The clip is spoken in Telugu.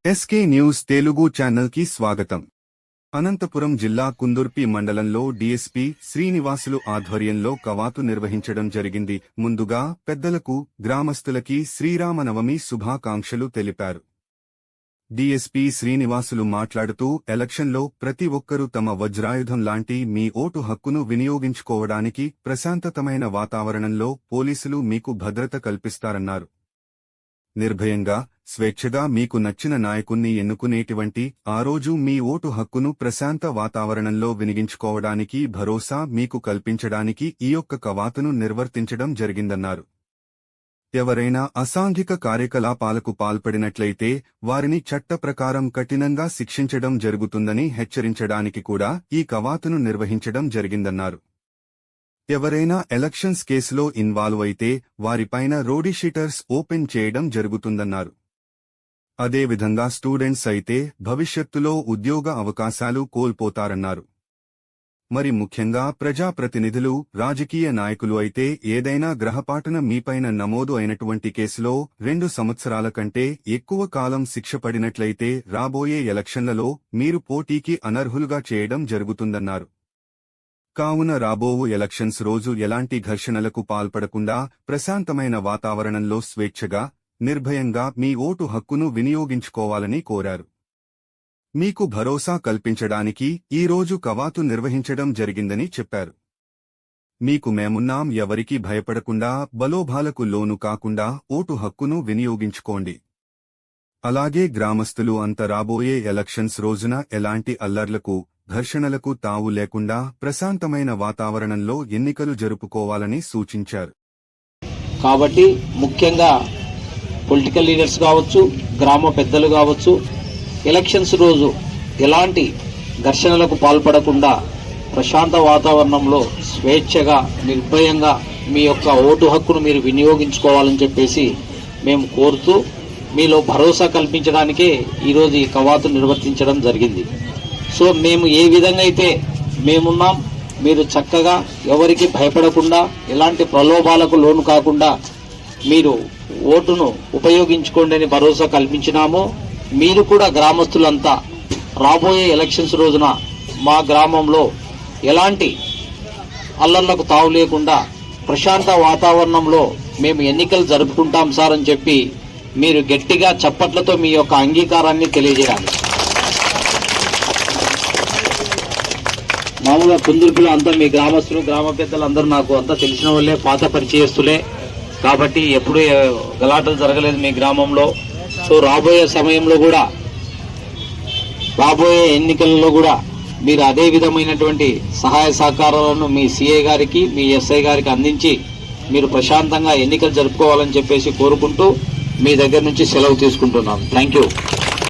ఎస్కే న్యూస్ తెలుగు ఛానల్ కి స్వాగతం. అనంతపురం జిల్లా కుందుర్పి మండలంలో డీఎస్పీ శ్రీనివాసులు ఆధ్వర్యంలో కవాతు నిర్వహించడం జరిగింది. ముందుగా పెద్దలకు, గ్రామస్తులకి శ్రీరామనవమి శుభాకాంక్షలు తెలిపారు. డీఎస్పీ శ్రీనివాసులు మాట్లాడుతూ ఎలక్షన్లో ప్రతి ఒక్కరూ తమ వజ్రాయుధం లాంటి మీ ఓటు హక్కును వినియోగించుకోవడానికి ప్రశాంతతమైన వాతావరణంలో పోలీసులు మీకు భద్రత కల్పిస్తారన్నారు. నిర్భయంగా, స్వేచ్ఛగా మీకు నచ్చిన నాయకుణ్ణి ఎన్నుకునేటువంటి ఆ రోజు మీ ఓటు హక్కును ప్రశాంత వాతావరణంలో వినియోగించుకోవడానికి భరోసా మీకు కల్పించడానికి ఈ యొక్క కవాతును నిర్వర్తించడం జరిగిందన్నారు. ఎవరైనా అసాంఘిక కార్యకలాపాలకు పాల్పడినట్లయితే వారిని చట్ట ప్రకారం కఠినంగా శిక్షించడం జరుగుతుందని హెచ్చరించడానికి కూడా ఈ కవాతును నిర్వహించడం జరిగిందన్నారు. ఎవరైనా ఎలక్షన్స్ కేసులో ఇన్వాల్వ్ అయితే వారిపైన రౌడీషీటర్స్ ఓపెన్ చేయడం జరుగుతుందన్నారు. అదేవిధంగా స్టూడెంట్స్ అయితే భవిష్యత్తులో ఉద్యోగ అవకాశాలు కోల్పోతారన్నారు. మరి ముఖ్యంగా ప్రజాప్రతినిధులు, రాజకీయ నాయకులు అయితే ఏదైనా గ్రహపాటున మీపైన నమోదు అయినటువంటి కేసులో 2 సంవత్సరాల కంటే ఎక్కువ కాలం శిక్ష పడినట్లయితే రాబోయే ఎలక్షన్లలో మీరు పోటీకి అనర్హులుగా చేయడం జరుగుతుందన్నారు. కావున రాబోవు ఎలక్షన్స్ రోజు ఎలాంటి ఘర్షణలకు పాల్పడకుండా ప్రశాంతమైన వాతావరణంలో స్వేచ్ఛగా, నిర్భయంగా మీ ఓటు హక్కును వినియోగించుకోవాలని కోరారు. మీకు భరోసా కల్పించడానికి ఈ రోజు కవాతు నిర్వహించడం జరిగిందని చెప్పారు. మీకు మేమున్నాం, ఎవరికీ భయపడకుండా, బలోభాలకు లోను కాకుండా ఓటు హక్కును వినియోగించుకోండి. అలాగే గ్రామస్తులు అంత రాబోయే ఎలక్షన్స్ రోజున ఎలాంటి అల్లర్లకు, ఘర్షణలకు తావు లేకుండా ప్రశాంతమైన వాతావరణంలో ఎన్నికలు జరుపుకోవాలని సూచించారు. కాబట్టి ముఖ్యంగా పొలిటికల్ లీడర్స్ కావచ్చు, గ్రామ పెద్దలు కావచ్చు, ఎలక్షన్స్ రోజు ఎలాంటి ఘర్షణలకు పాల్పడకుండా ప్రశాంత వాతావరణంలో స్వేచ్ఛగా, నిర్భయంగా మీ యొక్క ఓటు హక్కును మీరు వినియోగించుకోవాలని చెప్పేసి మేము కోరుతూ మీలో భరోసా కల్పించడానికే ఈరోజు ఈ కవాతు నిర్వర్తించడం జరిగింది. సో మేము ఏ విధంగా అయితే మేమున్నాం, మీరు చక్కగా ఎవరికి భయపడకుండా, ఎలాంటి ప్రలోభాలకు లోను కాకుండా మీరు ఓటును ఉపయోగించుకోండి అని భరోసా కల్పించినామో, మీరు కూడా గ్రామస్తులంతా రాబోయే ఎలక్షన్స్ రోజున మా గ్రామంలో ఎలాంటి అల్లర్లకు తావు లేకుండా ప్రశాంత వాతావరణంలో మేము ఎన్నికలు జరుపుకుంటాం సార్ అని చెప్పి మీరు గట్టిగా చప్పట్లతో మీ యొక్క అంగీకారాన్ని తెలియజేయాలి. మామూలుగా కుందుర్పిలో అంతా మీ గ్రామస్తులు, గ్రామ పెద్దలు అందరూ నాకు అంతా తెలిసిన వాళ్ళే, పాత పరిచయస్తులే. కాబట్టి ఎప్పుడూ గలాటలు జరగలేదు మీ గ్రామంలో. సో రాబోయే సమయంలో కూడా, రాబోయే ఎన్నికలలో కూడా మీరు అదే విధమైనటువంటి సహాయ సహకారాలను మీ సిఐ గారికి, మీ ఎస్ఐ గారికి అందించి మీరు ప్రశాంతంగా ఎన్నికలు జరుపుకోవాలని చెప్పేసి కోరుకుంటూ మీ దగ్గర నుంచి సెలవు తీసుకుంటున్నాను. Thank you.